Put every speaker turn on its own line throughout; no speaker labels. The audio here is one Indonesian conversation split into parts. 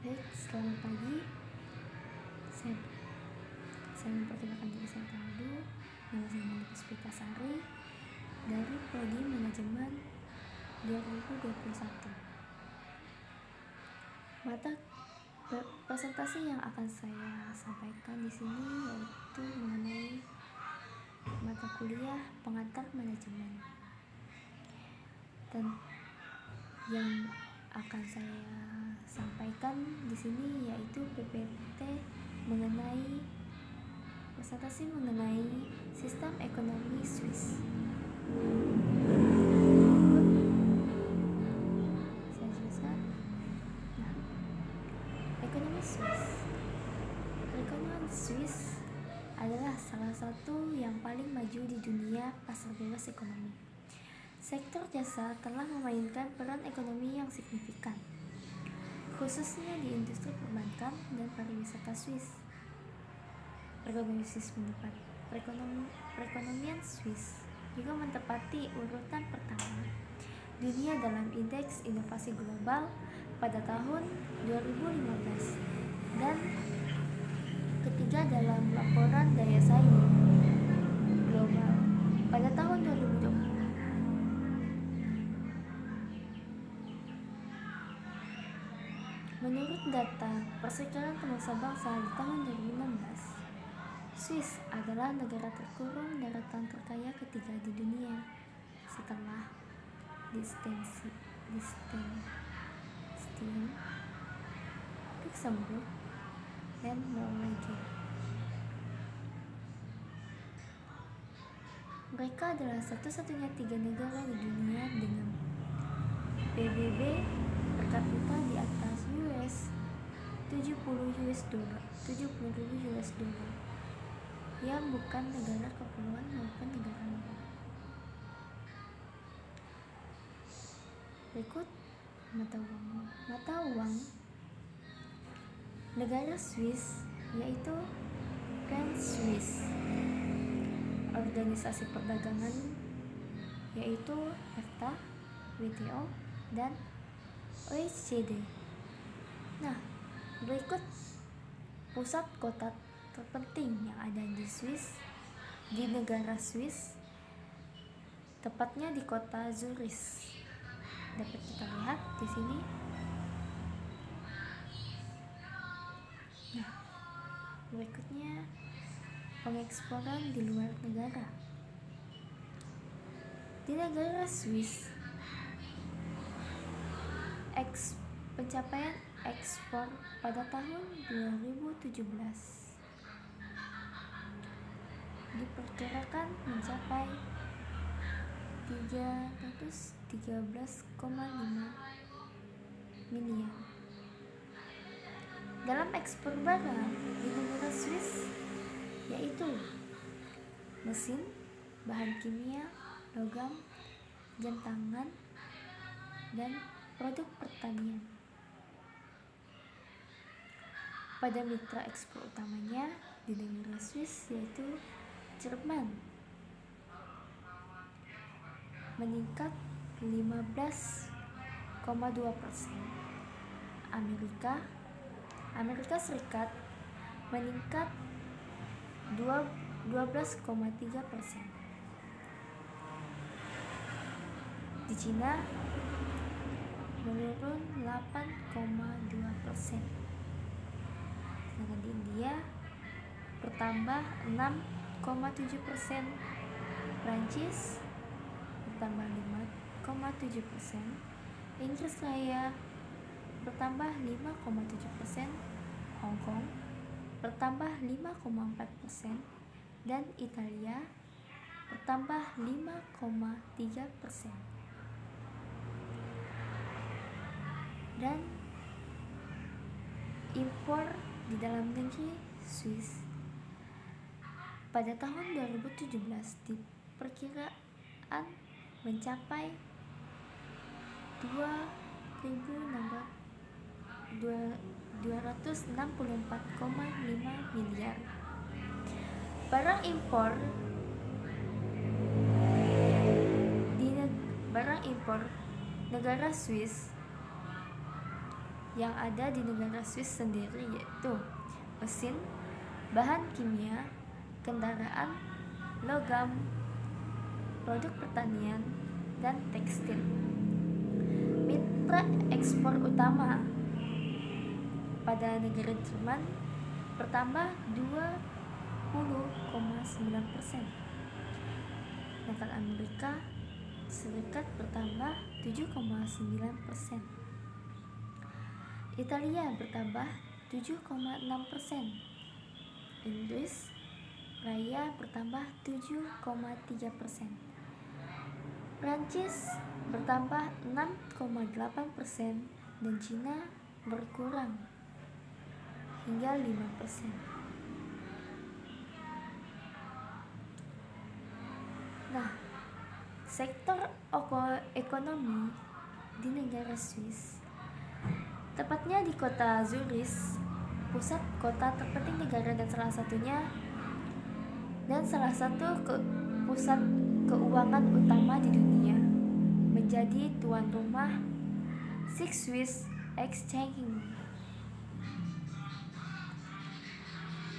Baik, selamat pagi. Saya, saya memperkenalkan diri saya dulu. Nama saya Nanda Puspitasari dari Prodi Manajemen 2021. Mata presentasi yang akan saya sampaikan di sini yaitu mengenai mata kuliah pengantar manajemen. Dan yang akan saya sampaikan di sini yaitu PPT mengenai presentasi mengenai sistem ekonomi Swiss. Saya jelaskan. Nah, ekonomi Swiss. Ekonomi Swiss adalah salah satu yang paling maju di dunia pasar bebas ekonomi. Sektor jasa telah memainkan peran ekonomi yang signifikan, khususnya di industri perbankan dan pariwisata Swiss. Perekonomian Swiss juga menempati urutan pertama dunia dalam Indeks Inovasi Global pada tahun 2015 dan ketiga dalam laporan daya saing global pada tahun 2020. Menurut data Perserikatan Bangsa-Bangsa di tahun 2016, Swiss adalah negara terkurung daratan terkaya ketiga di dunia setelah Liechtenstein, Luxembourg, dan Norwegia. Mereka adalah satu-satunya 3 negara di dunia dengan PBB per kapita di atas $70 yang bukan negara kepulauan maupun negara negara. Berikut mata uang negara Swiss yaitu franc Swiss. Organisasi perdagangan yaitu EFTA, WTO, dan OECD. Nah, berikut pusat kota terpenting yang ada di negara Swiss, tepatnya di kota Zurich. Dapat kita lihat di sini. Nah, berikutnya pengeksporan di luar negara. Di negara Swiss, pencapaian ekspor pada tahun 2017 diperkirakan mencapai 313,5 miliar. Dalam ekspor barang di negara Swiss yaitu mesin, bahan kimia, logam, jam tangan, dan produk pertanian. Pada mitra ekspor utamanya di negara Swiss yaitu Jerman meningkat 15,2%. Amerika Serikat meningkat 12,3%. Di Cina menurun 8,2%. Sedangkan di India bertambah 6,7%, Prancis bertambah 5,7%, Inggris Raya bertambah 5,7%, Hong Kong bertambah 5,4%, dan Italia bertambah 5,3%. Dan impor di dalam negeri Swiss pada tahun 2017 diperkirakan mencapai 264,5 miliar. Barang impor negara Swiss yang ada di negara Swiss sendiri, yaitu mesin, bahan kimia, kendaraan, logam, produk pertanian, dan tekstil. Mitra ekspor utama pada negara Jerman bertambah 20,9%. Sedangkan Amerika Serikat bertambah 7,9%. Italia bertambah 7,6%. Inggris Raya bertambah 7,3%. Prancis bertambah 6,8% dan Cina berkurang hingga 5%. Nah, sektor ekonomi di negara Swiss, tepatnya di kota Zurich, pusat kota terpenting negara dan salah satu pusat keuangan utama di dunia, menjadi tuan rumah Six Swiss Exchange.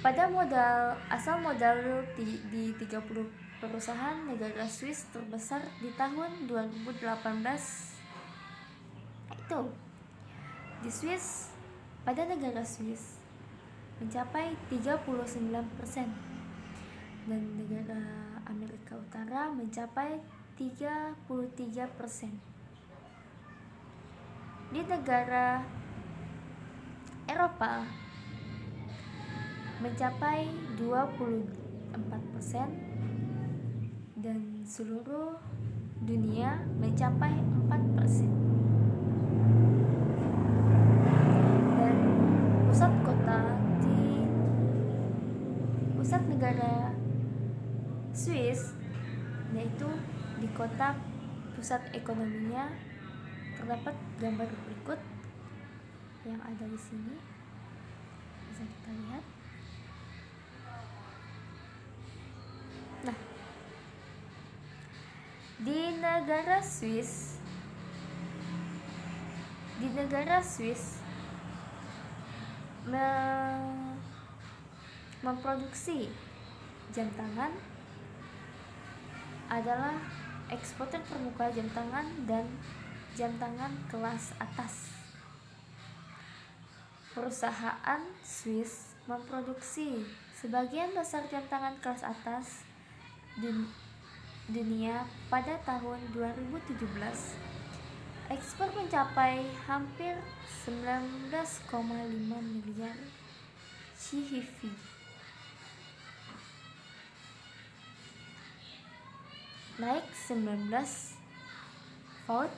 Pada asal modal di 30 perusahaan negara Swiss terbesar di tahun 2018 itu di Swiss, pada negara Swiss mencapai 39% dan negara Amerika Utara mencapai 33%. Di negara Eropa mencapai 24% dan seluruh dunia mencapai 4%. Dan pusat negara Swiss, yaitu di kota pusat ekonominya, terdapat gambar berikut yang ada di sini, bisa kita lihat. Nah, di negara Swiss memproduksi jam tangan, adalah eksportir terbuka jam tangan dan jam tangan kelas atas. Perusahaan Swiss memproduksi sebagian besar jam tangan kelas atas dunia pada tahun 2017. Ekspor mencapai hampir 19,5 miliar CHF. Naik 19 pound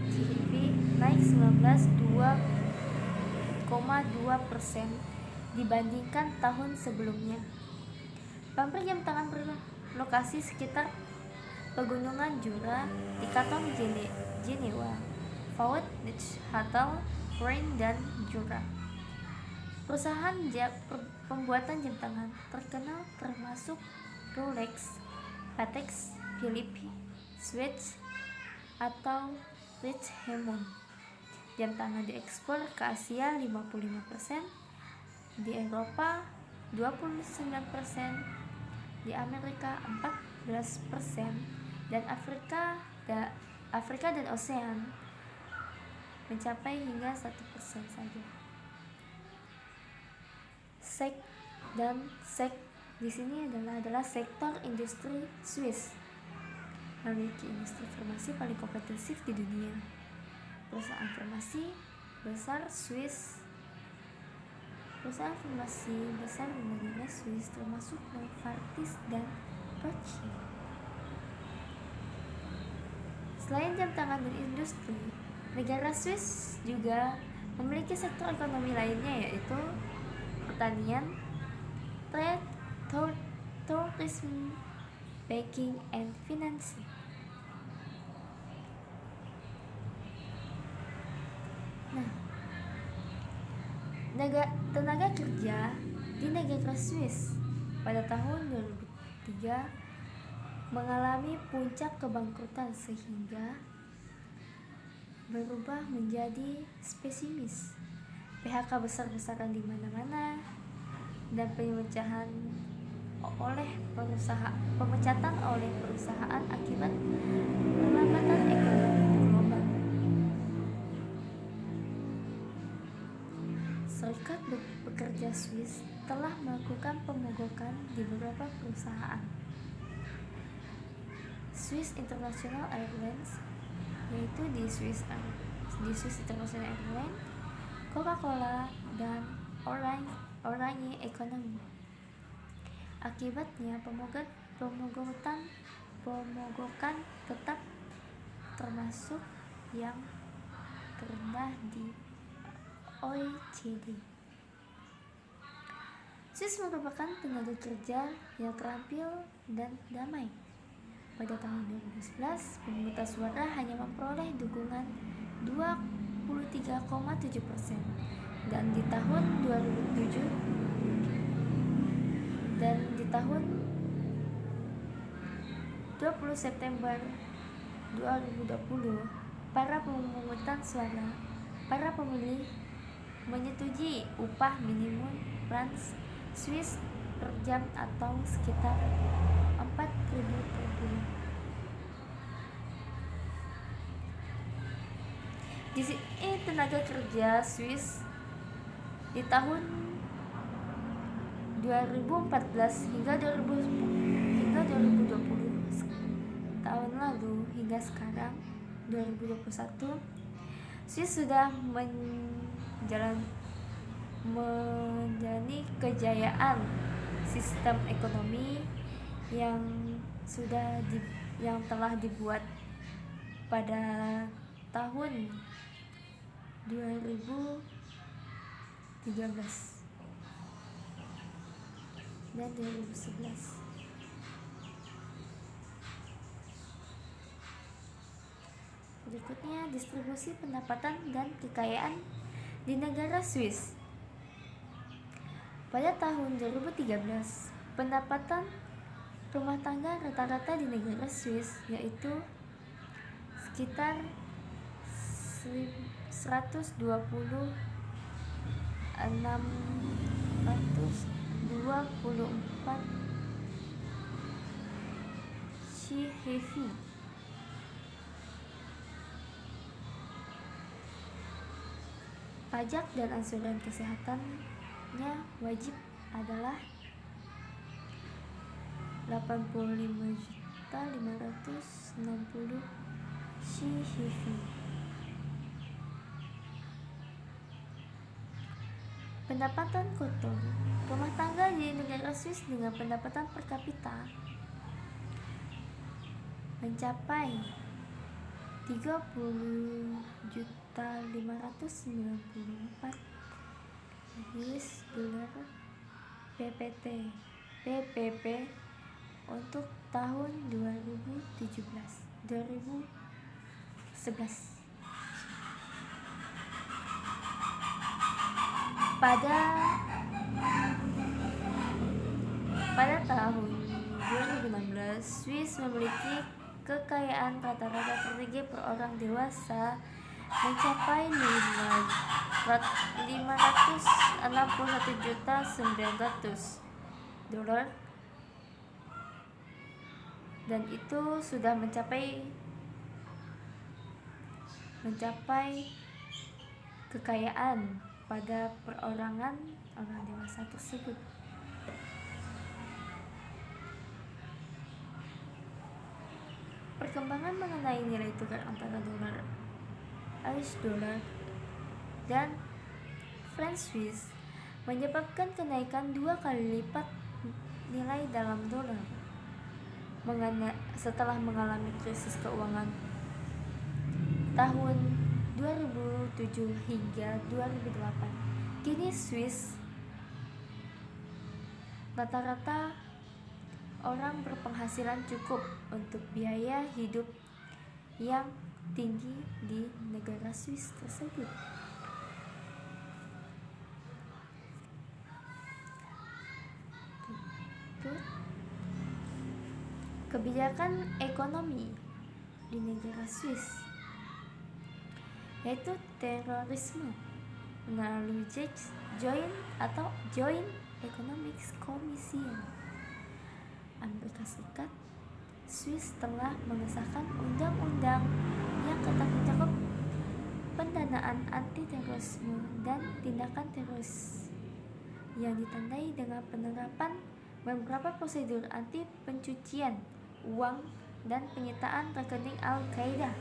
CHF, naik 2,2% dibandingkan tahun sebelumnya. Pabrik jam tangan berlokasi sekitar pegunungan Jura di Kanton Jenewa, Vaud, Neuchâtel, Rhein, dan Jura. Perusahaan pembuatan jam tangan terkenal termasuk Rolex, Patek Philippe, Swatch, atau Richemont. Jam tangan diekspor ke Asia 55%, di Eropa 29%, di Amerika 14%, dan Afrika dan ASEAN mencapai hingga 1% saja. Di sini adalah sektor industri Swiss, memiliki industri farmasi paling kompetitif di dunia. Perusahaan farmasi besar di negara Swiss termasuk Novartis dan Roche. Selain jam tangan dan industri, negara Swiss juga memiliki sektor ekonomi lainnya, yaitu pertanian, trade, tourism, banking, and financing. Nah, tenaga kerja di negara Swiss pada tahun 2003 mengalami puncak kebangkrutan sehingga berubah menjadi pesimis, PHK besar-besaran di mana-mana, dan pemecatan oleh perusahaan akibat perlambatan ekonomi global. Serikat Pekerja Swiss telah melakukan pemogokan di beberapa perusahaan. Swiss International Airlines, yaitu di Swiss International Airlines, Coca-Cola, dan Oranje Economy. Akibatnya pemogokan tetap termasuk yang terendah di OECD. Swiss merupakan tenaga kerja yang terampil dan damai. Pada tahun 2011, pemungutan suara hanya memperoleh dukungan 23,7%, dan di tahun 20 September 2020, para pemilih menyetujui upah minimum Franc Swiss per jam atau sekitar 4.000 per bulan. Di sini tenaga kerja Swiss di tahun 2014 hingga 2020, tahun lalu hingga sekarang 2021, Swiss sudah menjalani kejayaan sistem ekonomi yang telah dibuat pada tahun 2013 dan 2011. Berikutnya, distribusi pendapatan dan kekayaan di negara Swiss. Pada tahun 2013, pendapatan rumah tangga rata-rata di negara Swiss yaitu sekitar 124 CHF. Pajak dan ansuran kesehatannya wajib adalah 85.560 CHF. Pendapatan kotor rumah tangga di negara Swiss dengan pendapatan per kapita mencapai 30.594 US dollar PPP untuk tahun 2011. Pada tahun 2016, Swiss memiliki kekayaan rata-rata tertinggi per orang dewasa mencapai 561.900 dolar, dan itu sudah mencapai kekayaan pada perorangan orang dewasa tersebut. Perkembangan mengenai nilai tukar antara dolar AS dan franc Swiss menyebabkan kenaikan 2 kali lipat nilai dalam dolar setelah mengalami krisis keuangan tahun 2007 hingga 2008. Kini Swiss rata-rata orang berpenghasilan cukup untuk biaya hidup yang tinggi di negara Swiss tersebut. kebijakan ekonomi di negara Swiss, yaitu terorisme melalui Joint Economic Commission. Amerika Serikat, Swiss telah mengesahkan undang-undang yang ketat mencakup pendanaan anti-terorisme dan tindakan teroris, yang ditandai dengan penerapan beberapa prosedur anti pencucian uang dan penyitaan rekening Al-Qaeda.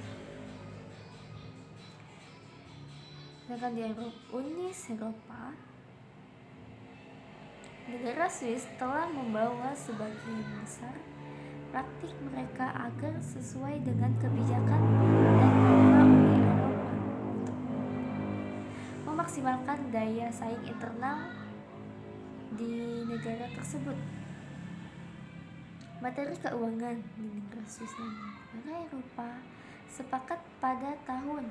Sedangkan di Uni Eropa, negara Swiss telah membawa sebagian besar praktik mereka agar sesuai dengan kebijakan dan norma Uni Eropa untuk memaksimalkan daya saing internal di negara tersebut. Materi keuangan di negara Swiss dan negara Eropa sepakat pada tahun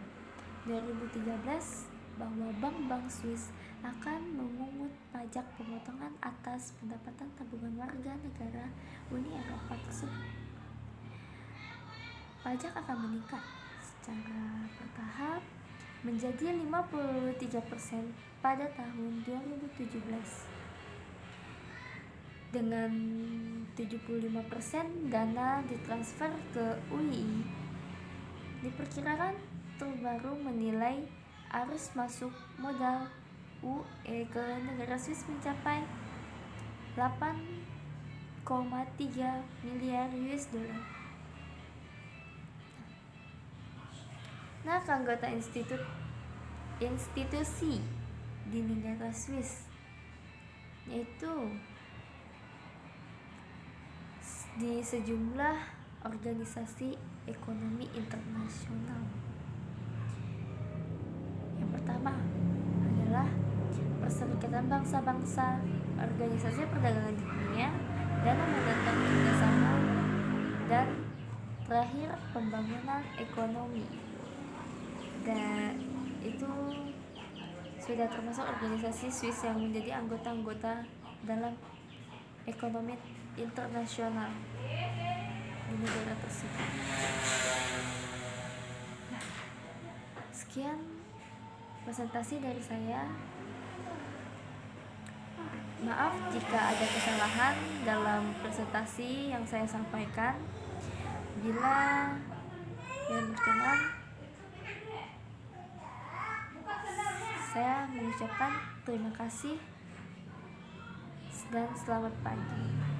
2013 bahwa bank-bank Swiss akan memungut pajak pemotongan atas pendapatan tabungan warga negara Uni Eropa tersebut. Pajak akan meningkat secara bertahap menjadi 53% pada tahun 2017, dengan 75% dana ditransfer ke UI. Diperkirakan terbaru menilai arus masuk modal UE ke negara Swiss mencapai 8,3 miliar US dollar. Nah, keanggota institusi di negara Swiss, yaitu di sejumlah organisasi ekonomi internasional. Yang pertama adalah Perserikatan Bangsa-Bangsa, Organisasi Perdagangan Dunia, Dana Moneter Kerjasama, dan terakhir Pembangunan Ekonomi. Dan itu sudah termasuk organisasi Swiss yang menjadi anggota-anggota dalam ekonomi internasional di negara tersebut. Nah, sekian presentasi dari saya. Maaf jika ada kesalahan dalam presentasi yang saya sampaikan. Bila yang berkenan, saya mengucapkan terima kasih dan selamat pagi.